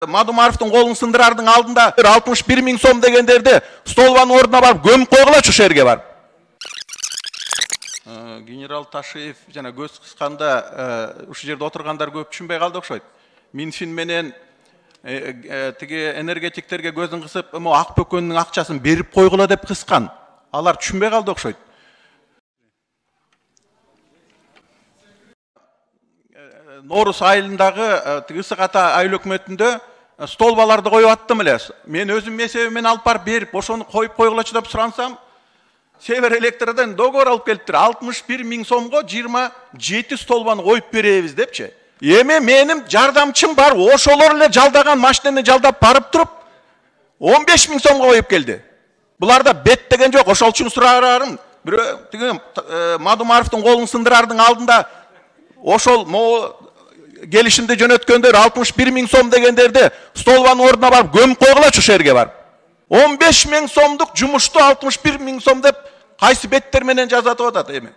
Мадумаровдун колун сындырардын алдында 61 миң сом дегендерди столбанын ордуна барып көмүп койгулачы ошол жерге барып. Генерал Ташиев жана көз кысканда ушул жерде отургандар көп түшүнбөй калды окшойт. Минфин менен тиги энергетиктерге көзүн кысып, ак бөкөнүн акчасын берип койгула деп кыскан. Алар түшүнбөй калды окшойт. Норус айылындагы тиги ысык ата айыл өкмөтүндө столбаларды коюп аттым эле. Мен өзүм эсебимен алып барып берип, ошону коюп койгулачы деп сурансам, Север Электродан договор алып келиптир. 61 миң сомго 27 столбаны коюп беребиз депчи. Эми менин жардамчым бар, ошолор эле жалдаган машинени жалдап барып туруп 15 миң сомго коюп келди. Буларда бет деген жок. Ошол үчүн сурагарым, бирөө тиги Мадумаровдун колун сындырардын алдында ошол келишимди жөнөткөндөр 61 миң сом дегендерди столбанын ордуна барып көмүп койгулачы ошол жерге барып. 15 миң сомдук жумушту 61 миң сом деп кайсы беттер менен жазатып атат эми.